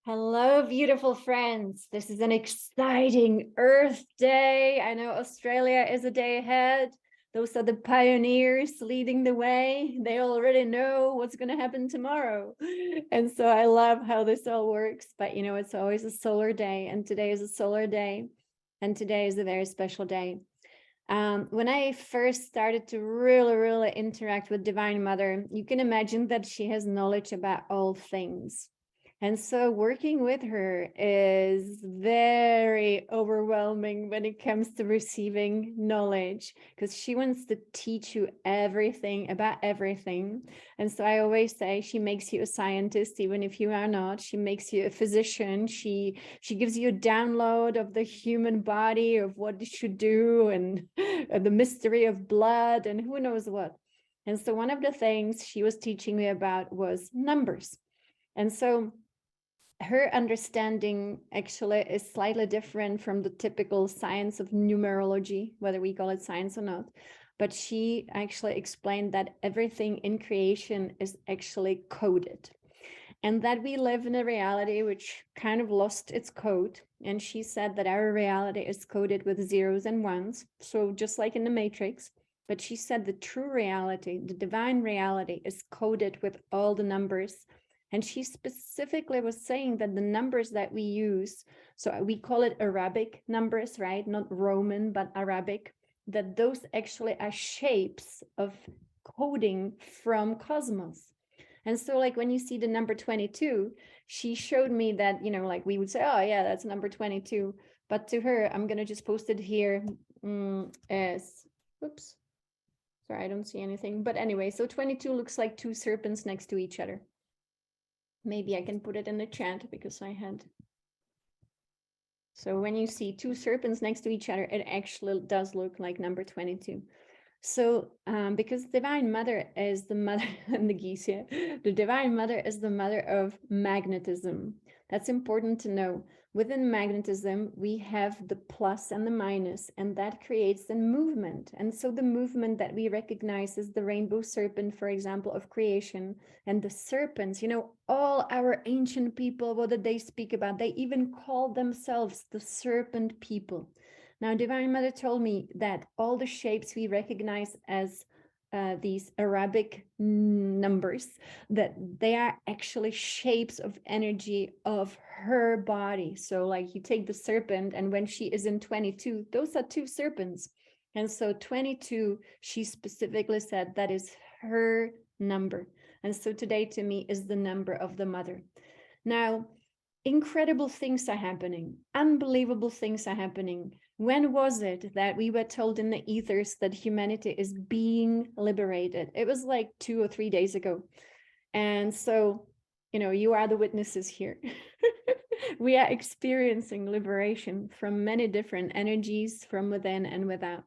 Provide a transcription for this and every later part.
Hello, beautiful friends. This is an exciting Earth Day. I know Australia is a day ahead. Those are the pioneers leading the way. They already know what's going to happen tomorrow. And so I love how this all works. But you know, it's always a solar day, and today is a solar day, and today is a very special day. When I first started to really interact with Divine Mother, you can imagine that she has knowledge about all things. And so working with her is very overwhelming when it comes to receiving knowledge, because she wants to teach you everything about everything. And so I always say she makes you a scientist, even if you are not. She makes you a physician. She gives you a download of the human body, of what it should do, and the mystery of blood, and who knows what. And so one of the things she was teaching me about was numbers. And so her understanding actually is slightly different from the typical science of numerology, whether we call it science or not. But she actually explained that everything in creation is actually coded, and that we live in a reality which kind of lost its code. And she said that our reality is coded with zeros and ones, so just like in the Matrix. But she said the true reality, the divine reality, is coded with all the numbers. And she specifically was saying that the numbers that we use, so we call it Arabic numbers, right? Not Roman, but Arabic, that those actually are shapes of coding from cosmos. And so like when you see the number 22, she showed me that, like we would say, oh yeah, that's number 22. But to her, I'm going to just post it here as, oops, sorry, I don't see anything. But anyway, so 22 looks like two serpents next to each other. Maybe I can put it in the chat because I had. So when you see two serpents next to each other, it actually does look like number 22. So because Divine Mother is the mother, and the geese here, the Divine Mother is the mother of magnetism. That's important to know. Within magnetism, we have the plus and the minus, and that creates a movement. And so the movement that we recognize is the rainbow serpent, for example, of creation. And the serpents, all our ancient people, what did they speak about? They even called themselves the serpent people. Now, Divine Mother told me that all the shapes we recognize as these Arabic numbers, that they are actually shapes of energy of her body. So like you take the serpent, and when she is in 22, those are two serpents. And so 22, she specifically said that is her number. And so today to me is the number of the mother. Now, incredible things are happening. Unbelievable things are happening. When was it that we were told in the ethers that humanity is being liberated? It was like 2 or 3 days ago. And so, you are the witnesses here. We are experiencing liberation from many different energies from within and without.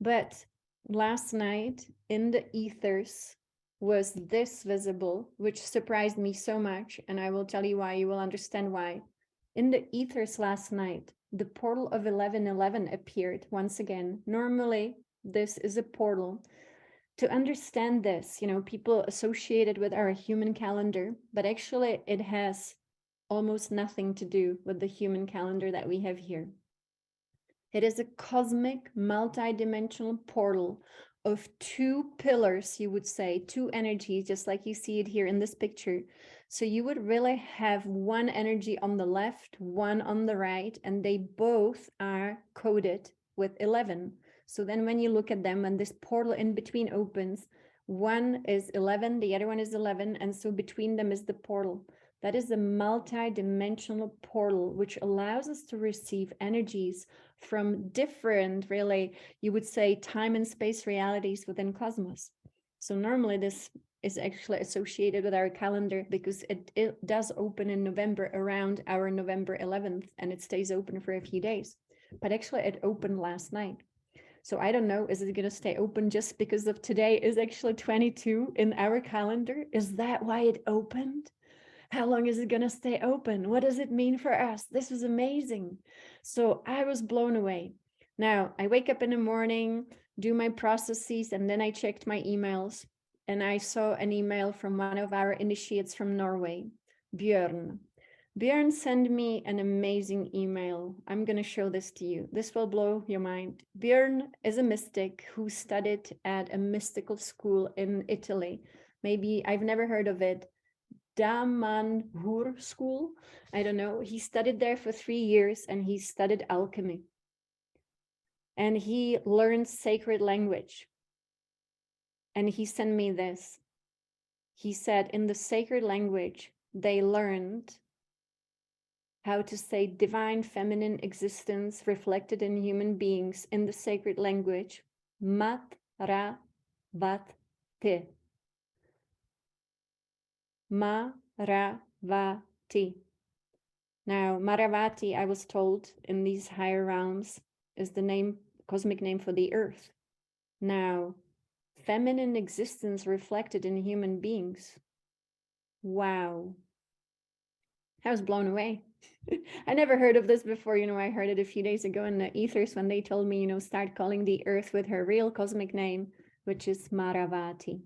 But last night in the ethers was this visible, which surprised me so much. And I will tell you why, you will understand why. In the ethers last night, the portal of 1111 appeared once again. Normally, this is a portal. To understand this, people associate it with our human calendar, but actually it has almost nothing to do with the human calendar that we have here. It is a cosmic, multi-dimensional portal of two pillars, you would say, two energies, just like you see it here in this picture. So you would really have one energy on the left, one on the right, and they both are coded with 11. So then when you look at them, when this portal in between opens, one is 11, the other one is 11, and so between them is the portal. That is a multi-dimensional portal, which allows us to receive energies from different, really, you would say, time and space realities within cosmos. So normally this is actually associated with our calendar because it does open in November around our November 11th, and it stays open for a few days. But actually it opened last night. So I don't know, is it going to stay open just because of today is actually 22 in our calendar? Is that why it opened? How long is it going to stay open? What does it mean for us? This was amazing. So I was blown away. Now I wake up in the morning, do my processes, and then I checked my emails, and I saw an email from one of our initiates from Norway, Björn. Björn sent me an amazing email. I'm going to show this to you. This will blow your mind. Björn is a mystic who studied at a mystical school in Italy. Maybe I've never heard of it. Damanhur school. I don't know. He studied there for 3 years and he studied alchemy. And he learned sacred language. And he sent me this. He said in the sacred language, they learned how to say divine feminine existence reflected in human beings in the sacred language. Mat ra vat te. Maravati. Now, Maravati, I was told in these higher realms, is the name, cosmic name for the earth. Now, feminine existence reflected in human beings. Wow. I was blown away. I never heard of this before. I heard it a few days ago in the ethers when they told me, start calling the earth with her real cosmic name, which is Maravati.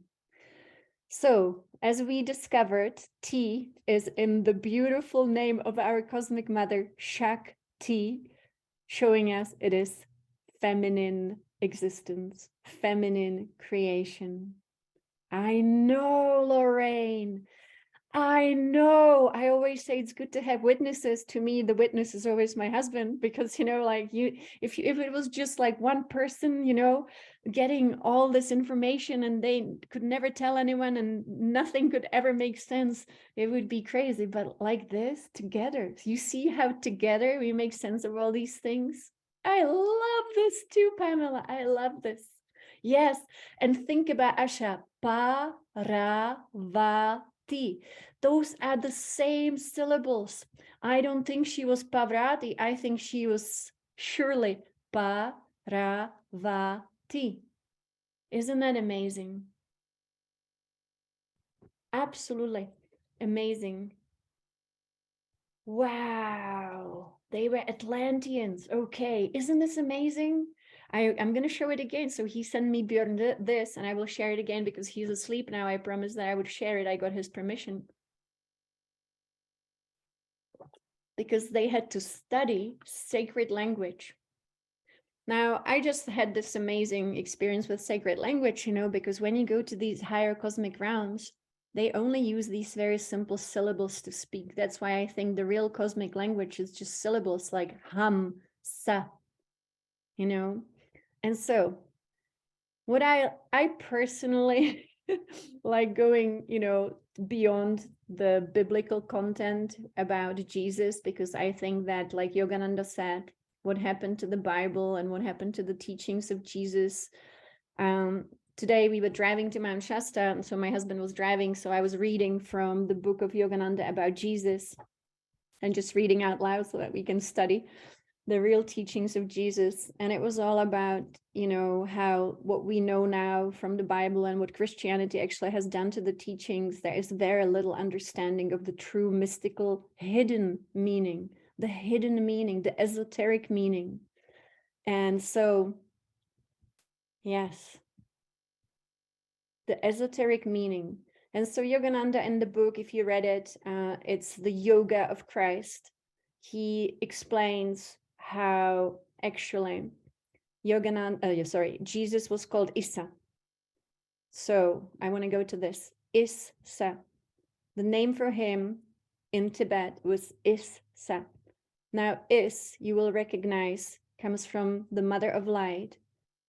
So, as we discovered, T is in the beautiful name of our cosmic mother, Shakti, showing us it is feminine existence, feminine creation. I know, Lorraine. I know. I always say it's good to have witnesses. To me, the witness is always my husband, because if it was just like one person, getting all this information and they could never tell anyone and nothing could ever make sense, it would be crazy. But like this, together, you see how together we make sense of all these things. I love this too, Pamela. I love this. Yes, and think about Asha. Paravati. Those are the same syllables. I don't think she was Pavrati. I think she was surely Paravati. Isn't that amazing? Absolutely amazing. Wow. They were Atlanteans. Okay. Isn't this amazing? I'm going to show it again. So he sent me Björn this, and I will share it again because he's asleep now. I promised that I would share it. I got his permission. Because they had to study sacred language. Now, I just had this amazing experience with sacred language, because when you go to these higher cosmic realms, they only use these very simple syllables to speak. That's why I think the real cosmic language is just syllables like hum, sa, And so what I personally like going, beyond the biblical content about Jesus, because I think that, like Yogananda said, what happened to the Bible and what happened to the teachings of Jesus. Today we were driving to Mount Shasta, and so my husband was driving, so I was reading from the book of Yogananda about Jesus and just reading out loud so that we can study the real teachings of Jesus. And it was all about, how what we know now from the Bible and what Christianity actually has done to the teachings, there is very little understanding of the true mystical hidden meaning, the esoteric meaning. And so, yes, the esoteric meaning. And so Yogananda in the book, if you read it, it's the Yoga of Christ. He explains how actually Jesus was called Issa. So I want to go to this. Issa. The name for him in Tibet was Issa. Now, you will recognize, comes from the mother of light.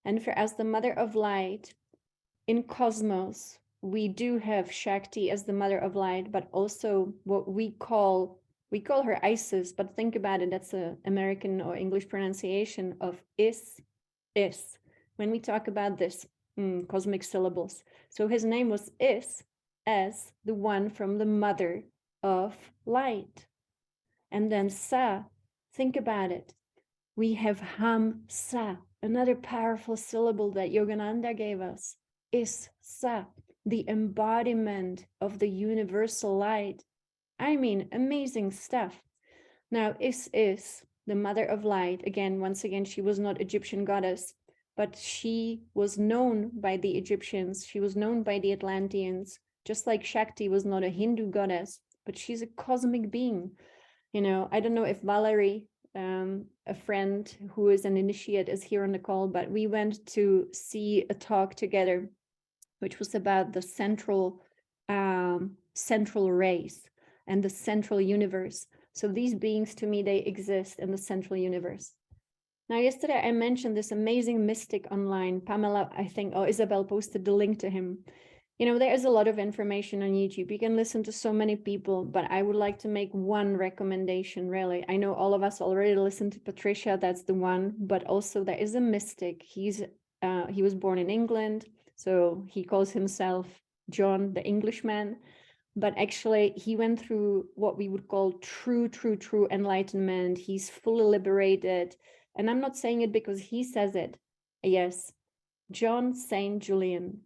And for us, the mother of light in cosmos, we do have Shakti as the mother of light, but also what we call her Isis, but think about it, that's an American or English pronunciation of is. When we talk about this cosmic syllables. So his name was Is, as the one from the mother of light. And then Sa, think about it. We have Ham Sa, another powerful syllable that Yogananda gave us. Is Sa, the embodiment of the universal light. I mean, amazing stuff. Now, is the mother of light. Again, once again, she was not Egyptian goddess, but she was known by the Egyptians. She was known by the Atlanteans, just like Shakti was not a Hindu goddess, but she's a cosmic being. You know, I don't know if Valerie, a friend who is an initiate, is here on the call, but we went to see a talk together, which was about the central race and the central universe. So these beings, to me, they exist in the central universe. Now, yesterday I mentioned this amazing mystic online, Pamela, I think, or Isabel posted the link to him. You know, there is a lot of information on YouTube. You can listen to so many people, but I would like to make one recommendation, really. I know all of us already listened to Patricia, that's the one, but also there is a mystic. He was born in England, so he calls himself John the Englishman, but actually he went through what we would call true enlightenment. He's fully liberated. And I'm not saying it because he says it. Yes, John St. Julian.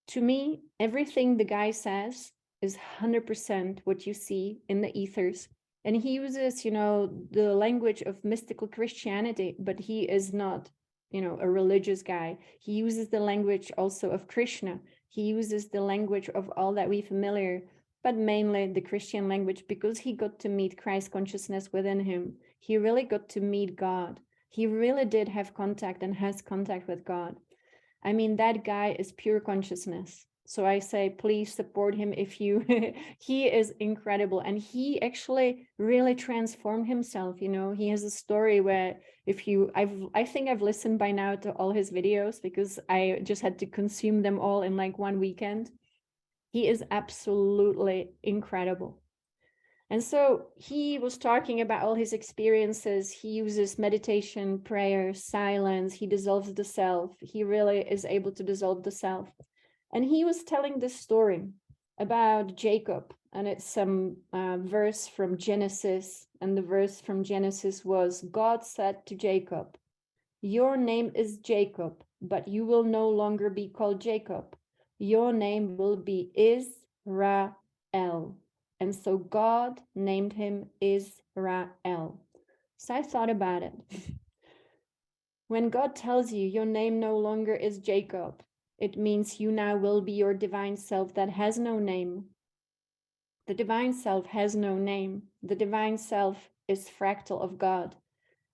To me, everything the guy says is 100% what you see in the ethers. And he uses, you know, the language of mystical Christianity, but he is not, you know, a religious guy. He uses the language also of Krishna. He uses the language of all that we familiar, but mainly the Christian language, because he got to meet Christ consciousness within him. He really got to meet God. He really did have contact and has contact with God. I mean, that guy is pure consciousness. So I say, please support him if you, he is incredible. And he actually really transformed himself. You know, he has a story where if you, I think I've listened by now to all his videos because I just had to consume them all in like one weekend. He is absolutely incredible. And so he was talking about all his experiences. He uses meditation, prayer, silence. He dissolves the self. He really is able to dissolve the self. And he was telling this story about Jacob. And it's some verse from Genesis. And the verse from Genesis was, God said to Jacob, your name is Jacob, but you will no longer be called Jacob. Your name will be Israel. And so God named him Israel. So I thought about it. When God tells you your name no longer is Jacob, it means you now will be your divine self that has no name. The divine self has no name. The divine self is fractal of God.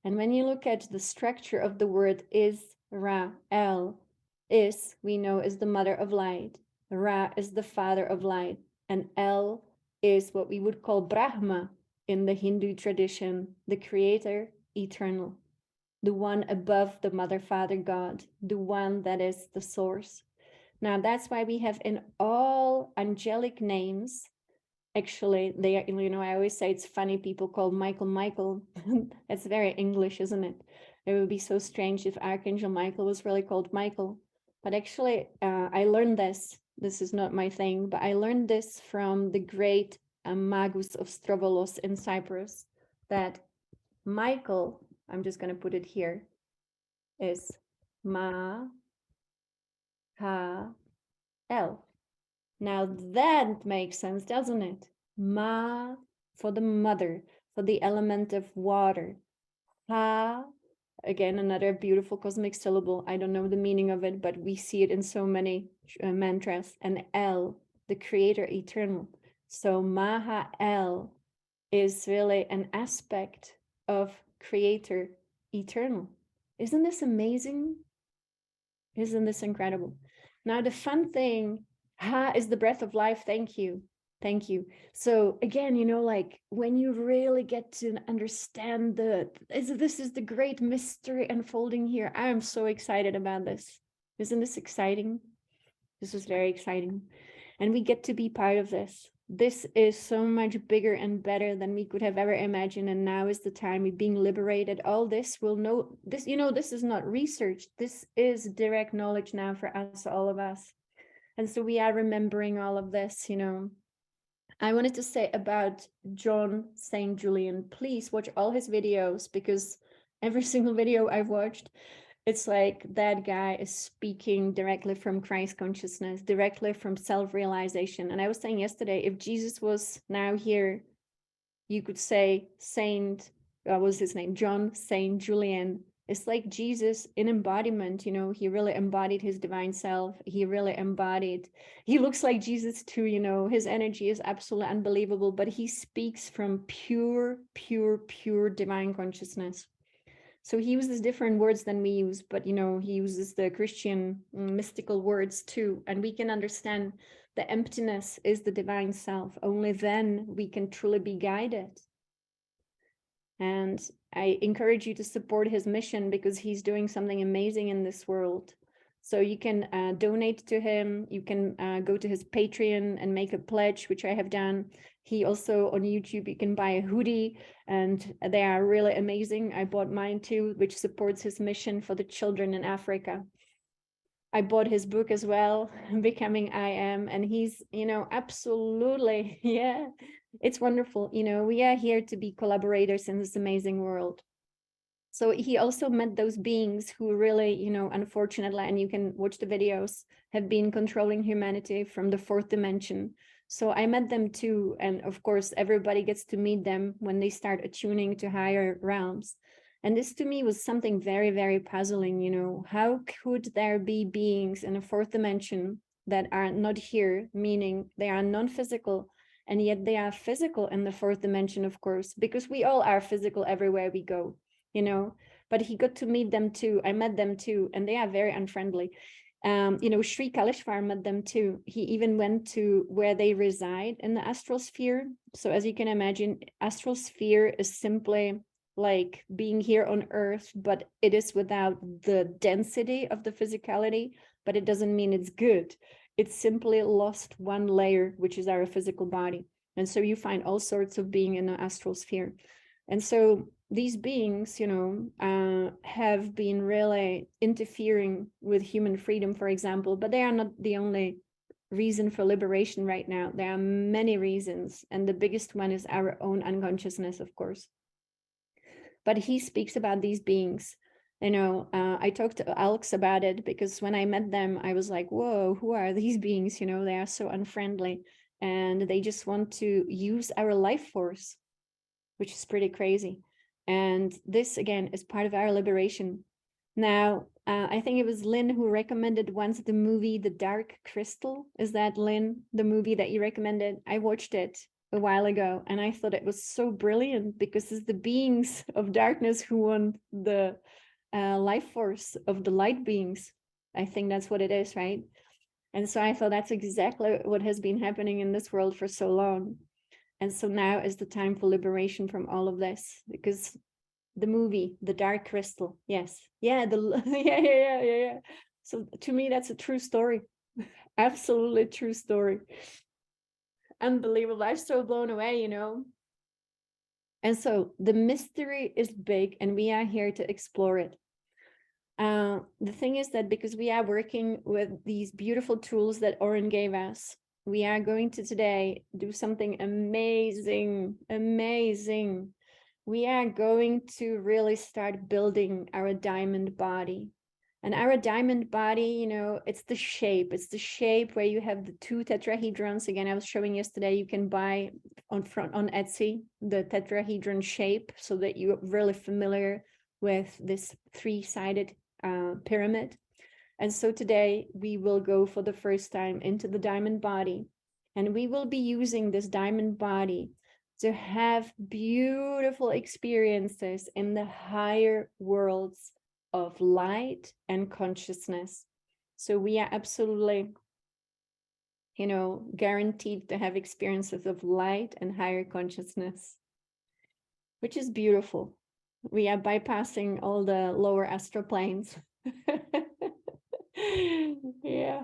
And when you look at the structure of the word Israel, is, we know, is the mother of light. Ra is the father of light. And El is what we would call Brahma in the Hindu tradition, the creator, eternal, the one above the mother, father, God, the one that is the source. Now, that's why we have in all angelic names, actually, they are, you know, I always say it's funny people call Michael. It's very English, isn't it? It would be so strange if Archangel Michael was really called Michael. But actually, I learned this. This is not my thing, but I learned this from the great Magus of Strovolos in Cyprus, that Michael, I'm just going to put it here, is Ma-Ha-El. Now that makes sense, doesn't it? Ma for the mother, for the element of water. Ha, again, another beautiful cosmic syllable. I don't know the meaning of it, but we see it in so many mantras. And El, the creator eternal. So Maha-El is really an aspect of creator eternal. Isn't this amazing? Isn't this incredible? Now, the fun thing, Ha is the breath of life. Thank you. Thank you. So again, you know, like when you really get to understand this is the great mystery unfolding here. I am so excited about this. Isn't this exciting? This is very exciting. And we get to be part of this. This is so much bigger and better than we could have ever imagined. And now is the time we're being liberated. All this will know this, you know, this is not research. This is direct knowledge now for us, all of us. And so we are remembering all of this, you know. I wanted to say about John St. Julian, please watch all his videos, because every single video I've watched, it's like that guy is speaking directly from Christ consciousness, directly from self-realization. And I was saying yesterday, if Jesus was now here, you could say Saint, what was his name? John St. Julian It's like Jesus in embodiment, you know, he really embodied his divine self. He really embodied, he looks like Jesus too, you know, his energy is absolutely unbelievable, but he speaks from pure, pure, pure divine consciousness. So he uses different words than we use, but, you know, he uses the Christian mystical words too. And we can understand the emptiness is the divine self. Only then we can truly be guided. And I encourage you to support his mission because he's doing something amazing in this world. So you can donate to him. You can go to his Patreon and make a pledge, which I have done. He also on YouTube, you can buy a hoodie and they are really amazing. I bought mine too, which supports his mission for the children in Africa. I bought his book as well, Becoming I Am, and he's, you know, absolutely, yeah, it's wonderful. You know, we are here to be collaborators in this amazing world. So he also met those beings who really, you know, unfortunately, and you can watch the videos, have been controlling humanity from the fourth dimension. So I met them too. And of course, everybody gets to meet them when they start attuning to higher realms. And this to me was something very, very puzzling, you know, how could there be beings in a fourth dimension that are not here, meaning they are non-physical, and yet they are physical in the fourth dimension, of course, because we all are physical everywhere we go, you know, but he got to meet them too. I met them too, and they are very unfriendly. You know, Sri Kalishvar met them too. He even went to where they reside in the astral sphere. So as you can imagine, astral sphere is simply like being here on earth, but it is without the density of the physicality, but it doesn't mean it's good. It's simply lost one layer, which is our physical body. And so you find all sorts of being in the astral sphere. And so these beings, you know, have been really interfering with human freedom, for example, but they are not the only reason for liberation right now. There are many reasons, and the biggest one is our own unconsciousness, of course. But he speaks about these beings. You know, I talked to Alex about it because when I met them, I was like, whoa, who are these beings? You know, they are so unfriendly and they just want to use our life force, which is pretty crazy. And this, again, is part of our liberation. Now, I think it was Lynn who recommended once the movie The Dark Crystal. Is that Lynn, the movie that you recommended? I watched it a while ago and I thought it was so brilliant because it's the beings of darkness who want the life force of the light beings. I think that's what it is, right? And so I thought that's exactly what has been happening in this world for so long. And so now is the time for liberation from all of this, because the movie, The Dark Crystal, yes. Yeah, yeah. So to me, that's a true story. Absolutely true story. Unbelievable. I'm so blown away, you know. And so the mystery is big and we are here to explore it. The thing is that because we are working with these beautiful tools that Oren gave us, we are going to today do something amazing, amazing. We are going to really start building our diamond body. And our diamond body, you know, it's the shape where you have the two tetrahedrons. Again, I was showing yesterday, you can buy on Etsy, the tetrahedron shape so that you're really familiar with this three-sided pyramid. And so today we will go for the first time into the diamond body, and we will be using this diamond body to have beautiful experiences in the higher worlds of light and consciousness. So we are absolutely, you know, guaranteed to have experiences of light and higher consciousness, which is beautiful. We are bypassing all the lower astral planes. Yeah.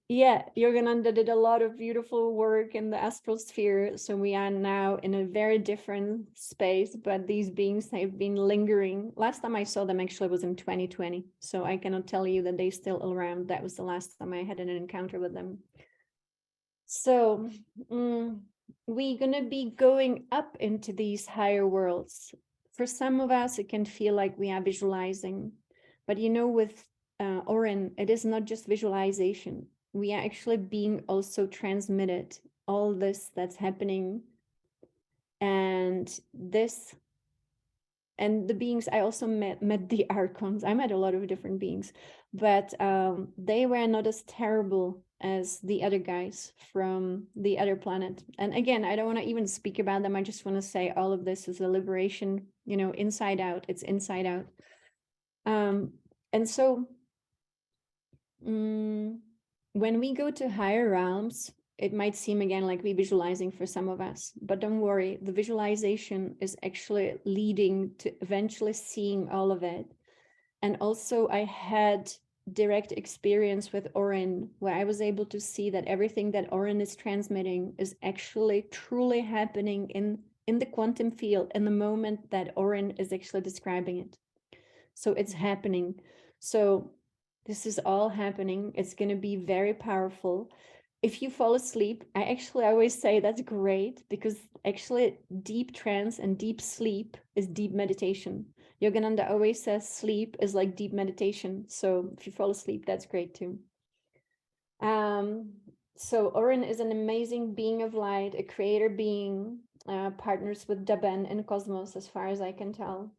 Yeah, Yogananda did a lot of beautiful work in the astral sphere. So we are now in a very different space, but these beings have been lingering. Last time I saw them actually was in 2020. So I cannot tell you that they're still around. That was the last time I had an encounter with them. So we're going to be going up into these higher worlds. For some of us, it can feel like we are visualizing, but you know, with Oren, it is not just visualization. We are actually being also transmitted all this that's happening. And this And the beings, I also met the archons. I met a lot of different beings, but they were not as terrible as the other guys from the other planet. And again, I don't want to even speak about them. I just want to say all of this is a liberation, you know, inside out. It's inside out. And so when we go to higher realms, it might seem again like we're visualizing for some of us, but don't worry, the visualization is actually leading to eventually seeing all of it. And also, I had direct experience with Orin, where I was able to see that everything that Orin is transmitting is actually truly happening in the quantum field in the moment that Orin is actually describing it. So it's happening. So this is all happening. It's going to be very powerful. If you fall asleep, I actually always say that's great, because actually deep trance and deep sleep is deep meditation. Yogananda always says sleep is like deep meditation. So if you fall asleep, that's great too. So Orin is an amazing being of light, a creator being, partners with Daben in Cosmos, as far as I can tell.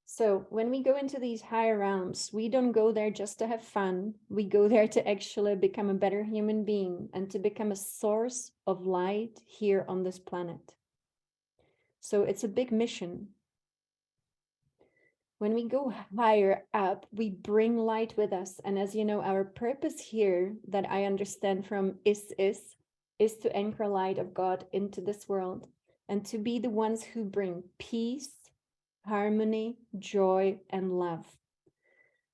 So when we go into these higher realms, we don't go there just to have fun. We go there to actually become a better human being and to become a source of light here on this planet. So it's a big mission. When we go higher up, we bring light with us. And as you know, our purpose here that I understand from is to anchor light of God into this world and to be the ones who bring peace, harmony, joy, and love.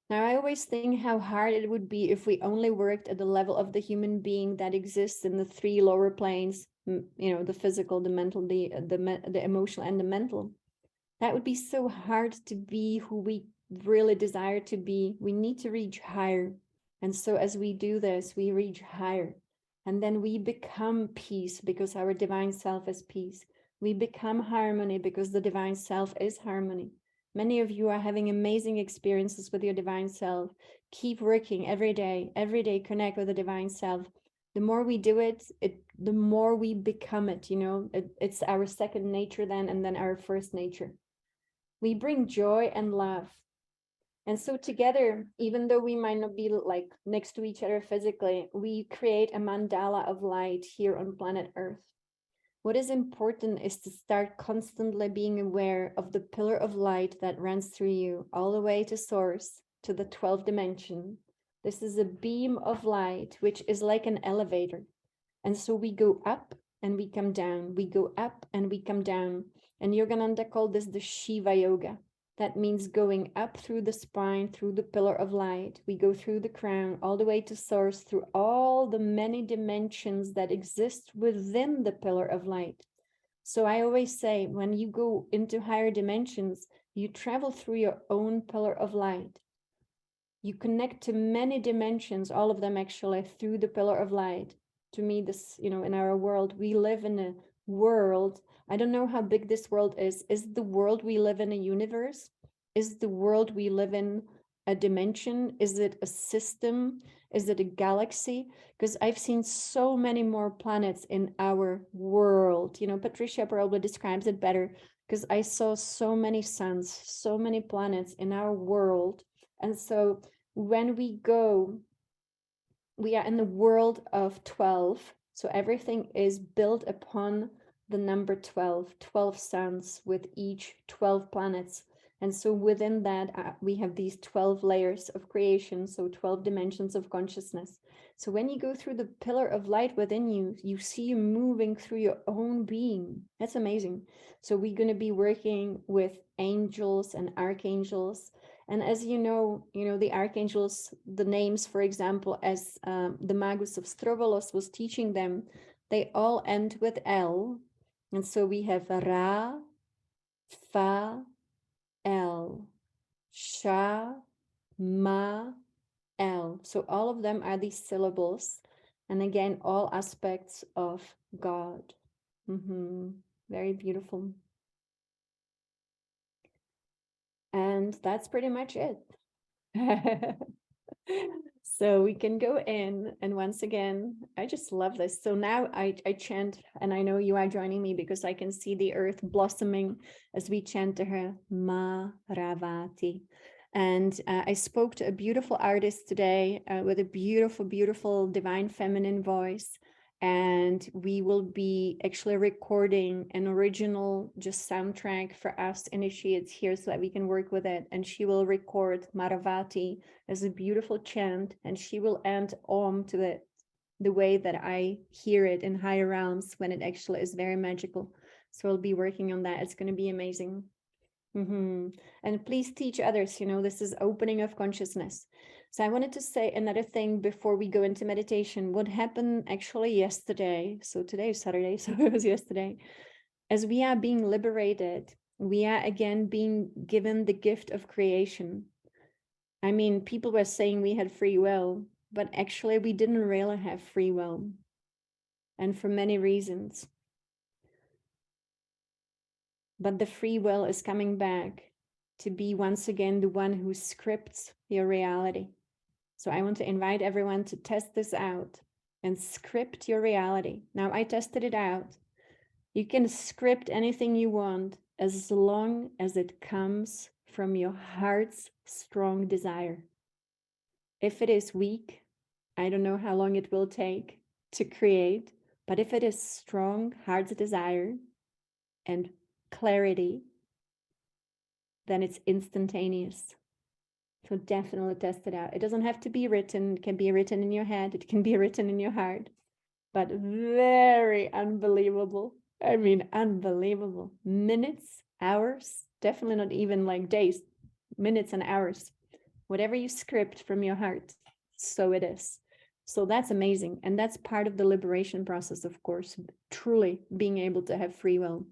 Now, I always think how hard it would be if we only worked at the level of the human being that exists in the three lower planes, you know, the physical, the mental, the emotional, and the mental. That would be so hard to be who we really desire to be. We need to reach higher. And so as we do this, we reach higher. And then we become peace because our divine self is peace. We become harmony because the divine self is harmony. Many of you are having amazing experiences with your divine self. Keep working every day connect with the divine self. The more we do it, the more we become it, you know, it's our second nature then, and then our first nature. We bring joy and love. And so together, even though we might not be like next to each other physically, we create a mandala of light here on planet Earth. What is important is to start constantly being aware of the pillar of light that runs through you all the way to source, to the 12th dimension. This is a beam of light, which is like an elevator. And so we go up and we come down. We go up and we come down. And Yogananda called this the Shiva Yoga. That means going up through the spine, through the pillar of light. We go through the crown, all the way to source, through all the many dimensions that exist within the pillar of light. So I always say, when you go into higher dimensions, you travel through your own pillar of light. You connect to many dimensions, all of them actually, through the pillar of light. To me, this, you know, in our world, we live in a world. I don't know how big this world is. Is the world we live in a universe? Is the world we live in a dimension? Is it a system? Is it a galaxy? Because I've seen so many more planets in our world. You know, Patricia probably describes it better, because I saw so many suns, so many planets in our world. And so when we go, we are in the world of 12. So everything is built upon the number 12, 12 suns with each 12 planets. And so within that, we have these 12 layers of creation, so 12 dimensions of consciousness. So when you go through the pillar of light within you, you see you moving through your own being. That's amazing. So we're going to be working with angels and archangels. And as you know, the archangels, the names, for example, as the Magus of Strovolos was teaching them, they all end with L. And so we have Ra, Fa, El, Sha, Ma, El. So all of them are these syllables. And again, all aspects of God. Very beautiful. And that's pretty much it. So we can go in, and once again, I just love this. So now I chant, and I know you are joining me because I can see the earth blossoming as we chant to her, Ma Ravati. And I spoke to a beautiful artist today with a beautiful, beautiful divine feminine voice. And we will be actually recording an original just soundtrack for us initiates here so that we can work with it. And she will record Maravati as a beautiful chant, and she will end Om to it the way that I hear it in higher realms when it actually is very magical. So I'll be working on that. It's going to be amazing. And please teach others, this is opening of consciousness. So I wanted to say another thing before we go into meditation. What happened actually yesterday, so today is Saturday, so it was yesterday, as we are being liberated, we are again being given the gift of creation. I mean, people were saying we had free will, but actually we didn't really have free will, and for many reasons. But the free will is coming back to be once again the one who scripts your reality. So I want to invite everyone to test this out and script your reality. Now I tested it out. You can script anything you want as long as it comes from your heart's strong desire. If it is weak, I don't know how long it will take to create, but if it is strong heart's desire and clarity, then it's instantaneous. So definitely test it out. It doesn't have to be written. It can be written in your head. It can be written in your heart, but very unbelievable. I mean, unbelievable. Minutes, hours, definitely not even like days, minutes and hours. Whatever you script from your heart, so it is. So that's amazing. And that's part of the liberation process, of course, truly being able to have free will.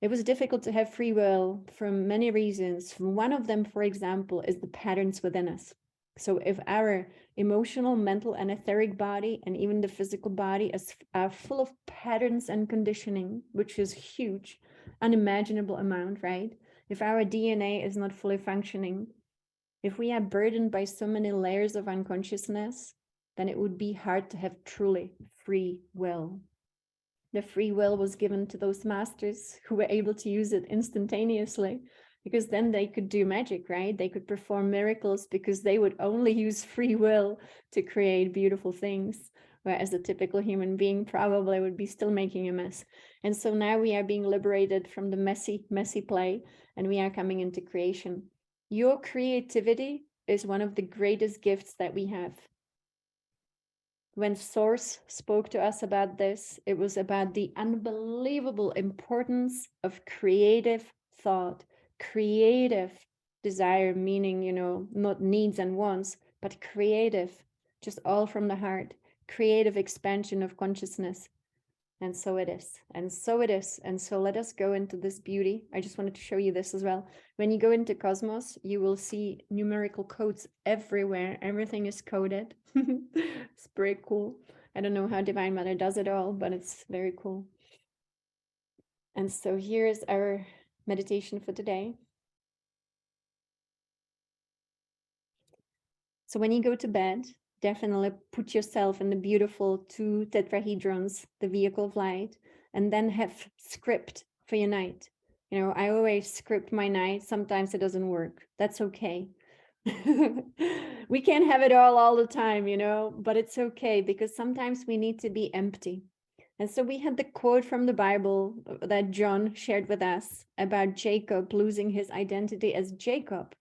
It was difficult to have free will for many reasons. One of them, for example, is the patterns within us. So if our emotional, mental, and etheric body, and even the physical body are full of patterns and conditioning, which is huge, unimaginable amount, right? If our DNA is not fully functioning, if we are burdened by so many layers of unconsciousness, then it would be hard to have truly free will. The free will was given to those masters who were able to use it instantaneously, because then they could do magic, right? They could perform miracles because they would only use free will to create beautiful things, whereas a typical human being probably would be still making a mess. And so now we are being liberated from the messy play, and we are coming into creation. Your creativity is one of the greatest gifts that we have. When Source spoke to us about this, it was about the unbelievable importance of creative thought, creative desire, meaning, not needs and wants, but creative, just all from the heart, creative expansion of consciousness. And so it is. And so it is. And so let us go into this beauty. I just wanted to show you this as well. When you go into Cosmos, you will see numerical codes everywhere. Everything is coded. It's pretty cool. I don't know how Divine Mother does it all, but it's very cool. And so here's our meditation for today. So when you go to bed, definitely put yourself in the beautiful 2 tetrahedrons, the vehicle of light, and then have script for your night. I always script my night. Sometimes it doesn't work. That's okay. We can't have it all the time, but it's okay, because sometimes we need to be empty. And so we had the quote from the Bible that John shared with us about Jacob losing his identity as Jacob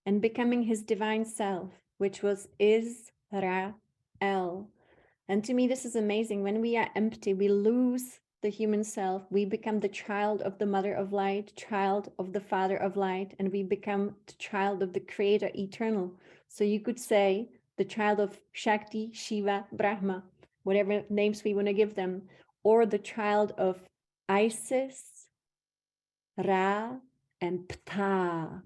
and becoming his divine self, which was Israel. And to me, this is amazing. When we are empty, we lose the human self. We become the child of the Mother of Light, child of the Father of Light, and we become the child of the Creator Eternal. So you could say the child of Shakti, Shiva, Brahma, whatever names we want to give them, or the child of Isis, Ra, and Ptah.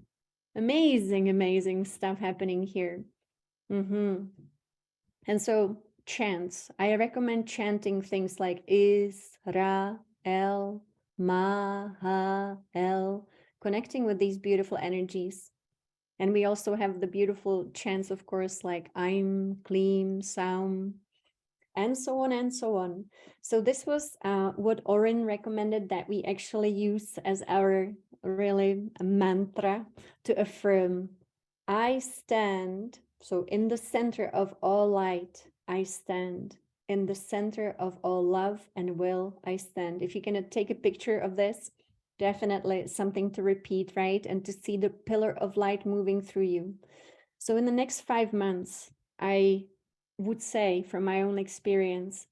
Amazing, amazing stuff happening here. And so chants, I recommend chanting things like Israel, Mahal, connecting with these beautiful energies. And we also have the beautiful chants, of course, like Aim, Klim, Saum, and so on and so on. So this was what Orin recommended that we actually use as our really mantra to affirm. I stand, so in the center of all light, I stand. In the center of all love and will, I stand. If you can take a picture of this, definitely something to repeat, right? And to see the pillar of light moving through you. So in the next 5 months, I would say from my own experience,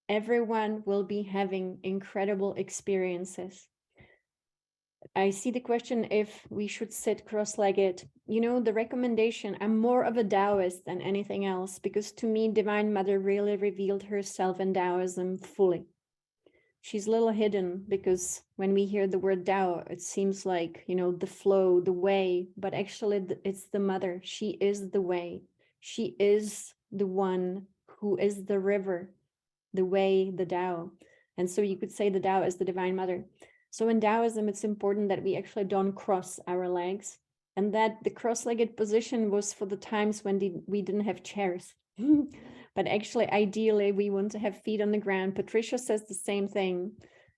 everyone will be having incredible experiences. I see the question if we should sit cross-legged. You know, the recommendation, I'm more of a Taoist than anything else because to me, Divine Mother really revealed herself in Taoism fully. She's a little hidden because when we hear the word Tao, it seems like, you know, the flow, the way, but actually it's the mother. She is the way. She is the one who is the river, the way, the Tao. And so you could say the Tao is the Divine Mother. So in Taoism, it's important that we actually don't cross our legs and that the cross-legged position was for the times when we didn't have chairs. But actually, ideally, we want to have feet on the ground. Patricia says the same thing.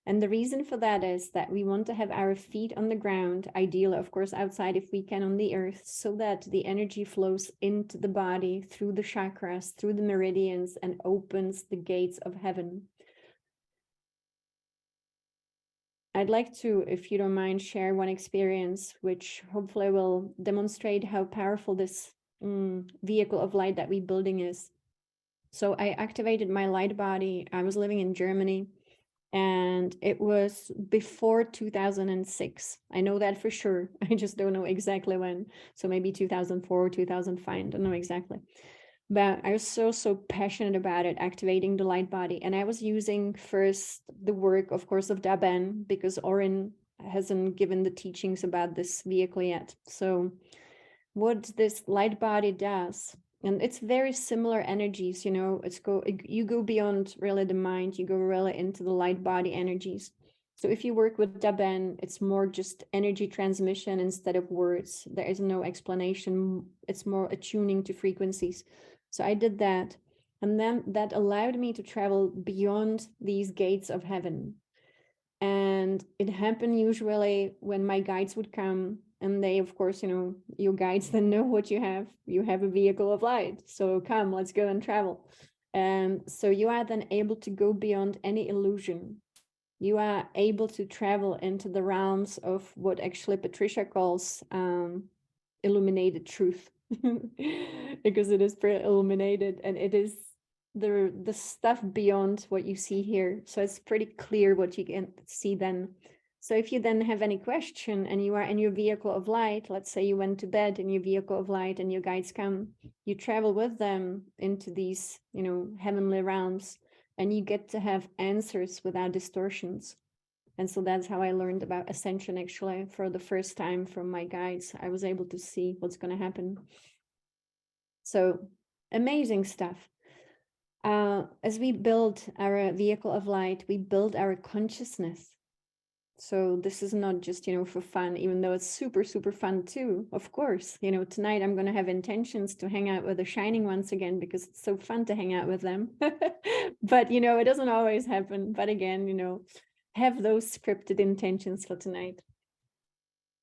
And the reason for that is that we want to have our feet on the ground, ideally, of course, outside if we can on the earth, so that the energy flows into the body through the chakras, through the meridians, and opens the gates of heaven. I'd like to, if you don't mind, share one experience, which hopefully will demonstrate how powerful this vehicle of light that we're building is. So I activated my light body. I was living in Germany and it was before 2006. I know that for sure. I just don't know exactly when. So maybe 2004, 2005, I don't know exactly. But I was so passionate about it, activating the light body. And I was using first the work, of course, of Daben, because Orin hasn't given the teachings about this vehicle yet. So what this light body does, and it's very similar energies, you know, you go beyond really the mind, you go really into the light body energies. So if you work with Daben, it's more just energy transmission instead of words. There is no explanation. It's more attuning to frequencies. So I did that. And then that allowed me to travel beyond these gates of heaven. And it happened usually when my guides would come and they, of course, you know, your guides then know what you have. You have a vehicle of light. So come, let's go and travel. And so you are then able to go beyond any illusion. You are able to travel into the realms of what actually Patricia calls illuminated truth. Because it is pretty illuminated and it is the stuff beyond what you see here. So it's pretty clear what you can see then. So if you then have any question and you are in your vehicle of light, let's say you went to bed in your vehicle of light and your guides come, you travel with them into these, you know, heavenly realms and you get to have answers without distortions. And so that's how I learned about ascension actually for the first time from my guides. I was able to see what's going to happen. So amazing stuff. As we build our vehicle of light, we build our consciousness. So this is not just, you know, for fun, even though it's super fun too. Of course, you know, tonight I'm going to have intentions to hang out with the Shining Ones again because it's so fun to hang out with them. But, you know, it doesn't always happen. But again, you know, have those scripted intentions for tonight.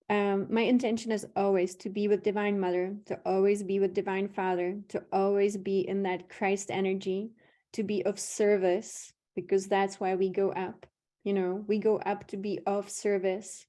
My intention is always to be with Divine Mother, to always be with Divine Father, to always be in that Christ energy, to be of service, because that's why we go up. You know, we go up to be of service,